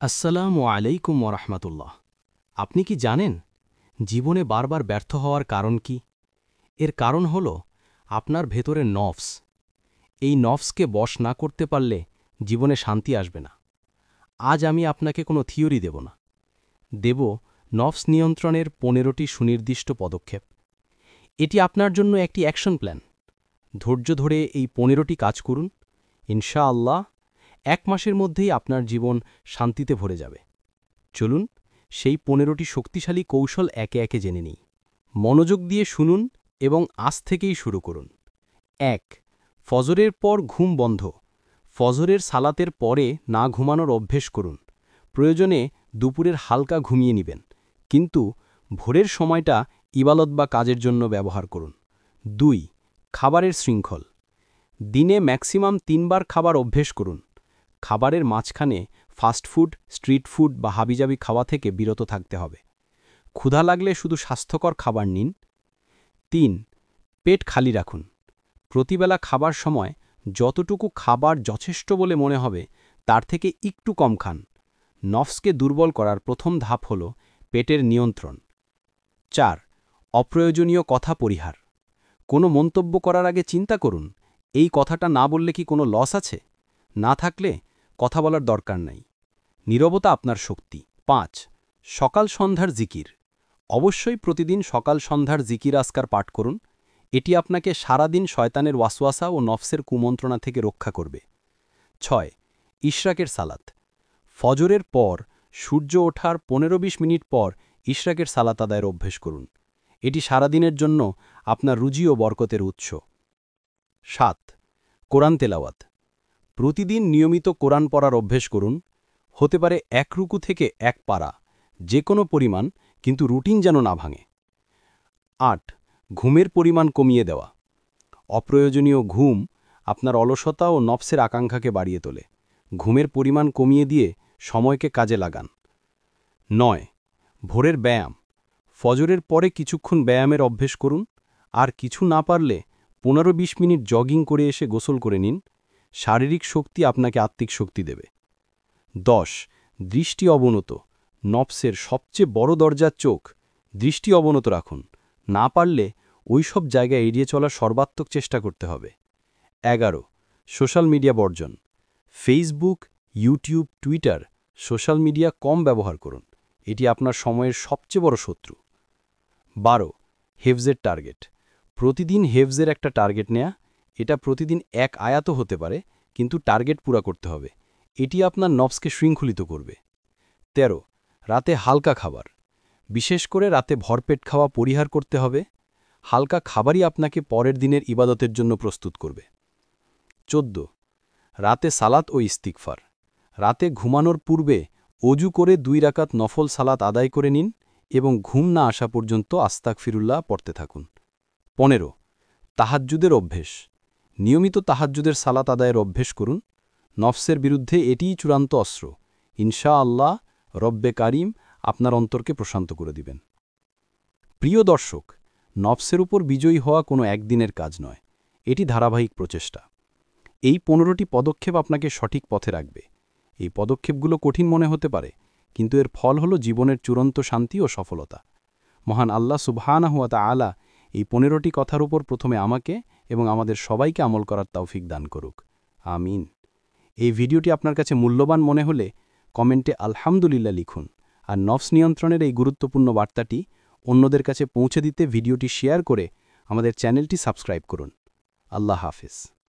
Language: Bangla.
আসসালামু আলাইকুম ওরহমতুল্লাহ। আপনি কি জানেন জীবনে বারবার ব্যর্থ হওয়ার কারণ কি? এর কারণ হল আপনার ভেতরের নফস। এই নফসকে বশ না করতে পারলে জীবনে শান্তি আসবে না। আজ আমি আপনাকে কোনো থিওরি দেব না, দেব নফস নিয়ন্ত্রণের 15টি সুনির্দিষ্ট পদক্ষেপ। এটি আপনার জন্য একটি অ্যাকশন প্ল্যান। ধৈর্য ধরে এই 15টি কাজ করুন, ইনশাআল্লাহ 1 মাসের মধ্যেই আপনার জীবন শান্তিতে ভরে যাবে। চলুন সেই 15টি শক্তিশালী কৌশল একে একে জেনে নিই। মনোযোগ দিয়ে শুনুন এবং আজ থেকেই শুরু করুন। 1. ফজরের পর ঘুম বন্ধ। ফজরের সালাতের পরে না ঘুমানোর অভ্যেস করুন। প্রয়োজনে দুপুরের হালকা ঘুমিয়ে নেবেন, কিন্তু ভোরের সময়টা ইবাদত বা কাজের জন্য ব্যবহার করুন। 2. খাবারের শৃঙ্খল। দিনে ম্যাক্সিমাম 3 বার খাবার অভ্যেস করুন। খাবারের মাঝখানে ফাস্টফুড, স্ট্রিট ফুড বা হাবিজাবি খাওয়া থেকে বিরত থাকতে হবে। ক্ষুধা লাগলে শুধু স্বাস্থ্যকর খাবার নিন। 3. পেট খালি রাখুন। প্রতিবেলা খাবার সময় যতটুকু খাবার যথেষ্ট বলে মনে হবে তার থেকে একটু কম খান। নফসকে দুর্বল করার প্রথম ধাপ হল পেটের নিয়ন্ত্রণ। 4. অপ্রয়োজনীয় কথা পরিহার। কোনো মন্তব্য করার আগে চিন্তা করুন, এই কথাটা না বললে কি কোনো লস আছে? না থাকলে কথা বলার দরকার নাই। নীরবতা আপনার শক্তি। 5. সকাল সন্ধ্যার জিকির। অবশ্যই প্রতিদিন সকাল সন্ধ্যার জিকির আজকার পাঠ করুন। এটি আপনাকে সারাদিন শয়তানের ওয়াসওয়াসা ও নফসের কুমন্ত্রণা থেকে রক্ষা করবে। 6. ইশরাকের সালাত। ফজরের পর সূর্য ওঠার 15-20 মিনিট পর ইশরাকের সালাত আদায়ের অভ্যেস করুন। এটি সারাদিনের জন্য আপনার রুজি ও বরকতের উৎস। 7. কোরআন তেলাওয়াত। প্রতিদিন নিয়মিত কোরআন পড়ার অভ্যেস করুন। হতে পারে 1 রুকু থেকে 1 পারা, যে কোনো পরিমাণ, কিন্তু রুটিন যেন না ভাঙে। 8. ঘুমের পরিমাণ কমিয়ে দেওয়া। অপ্রয়োজনীয় ঘুম আপনার অলসতা ও নফসের আকাঙ্ক্ষাকে বাড়িয়ে তোলে। ঘুমের পরিমাণ কমিয়ে দিয়ে সময়কে কাজে লাগান। 9. ভোরের ব্যায়াম। ফজরের পরে কিছুক্ষণ ব্যায়ামের অভ্যেস করুন। আর কিছু না পারলে 15-20 মিনিট জগিং করে এসে গোসল করে নিন। শারীরিক শক্তি আপনাকে আত্মিক শক্তি দেবে। 10. দৃষ্টি অবনত। নফসের সবচেয়ে বড় দরজা চোখ। দৃষ্টি অবনত রাখুন। না পারলে ওই সব জায়গায় এড়িয়ে চলার সর্বাত্মক চেষ্টা করতে হবে। 11. সোশ্যাল মিডিয়া বর্জন। Facebook, YouTube, Twitter, social media কম ব্যবহার করুন। এটি আপনার সময়ের সবচেয়ে বড় শত্রু। 12. হেফজের টার্গেট। প্রতিদিন হেফজের একটা টার্গেট নেয়া। এটা প্রতিদিন 1 আয়াতও হতে পারে, কিন্তু টার্গেট পুরা করতে হবে। এটি আপনার নফসকে শৃঙ্খলিত করবে। 13. রাতে হালকা খাবার। বিশেষ করে রাতে ভরপেট খাওয়া পরিহার করতে হবে। হালকা খাবারই আপনাকে পরের দিনের ইবাদতের জন্য প্রস্তুত করবে। 14. রাতে সালাত ও ইস্তিগফার। রাতে ঘুমানোর পূর্বে অজু করে 2 রাকাত নফল সালাত আদায় করে নিন এবং ঘুম না আসা পর্যন্ত আস্তাগফিরুল্লাহ পড়তে থাকুন। 15. তাহাজ্জুদের অভ্যেস। নিয়মিত তাহাজ্জুদের সালাত আদায়ের অভ্যেস করুন। নফসের বিরুদ্ধে এটিই চূড়ান্ত অস্ত্র। ইনশাআল্লাহ রব্বে কারিম আপনার অন্তরকে প্রশান্ত করে দিবেন। প্রিয় দর্শক, নফসের উপর বিজয়ী হওয়া কোনো একদিনের কাজ নয়, এটি ধারাবাহিক প্রচেষ্টা। এই 15টি পদক্ষেপ আপনাকে সঠিক পথে রাখবে। এই পদক্ষেপগুলো কঠিন মনে হতে পারে, কিন্তু এর ফল হল জীবনের চূড়ান্ত শান্তি ও সফলতা। মহান আল্লাহ সুবহানাহু ওয়া তাআলা এই 15টি কথার উপর প্রথমে আমাকে এবং আমাদের সবাইকে আমল করার তৌফিক দান করুক। আমিন। এই ভিডিওটি আপনার কাছে মূল্যবান মনে হলে কমেন্টে আলহামদুলিল্লাহ লিখুন, আর নফস নিয়ন্ত্রণের এই গুরুত্বপূর্ণ বার্তাটি অন্যদের কাছে পৌঁছে দিতে ভিডিওটি শেয়ার করে আমাদের চ্যানেলটি সাবস্ক্রাইব করুন। আল্লাহ হাফেজ।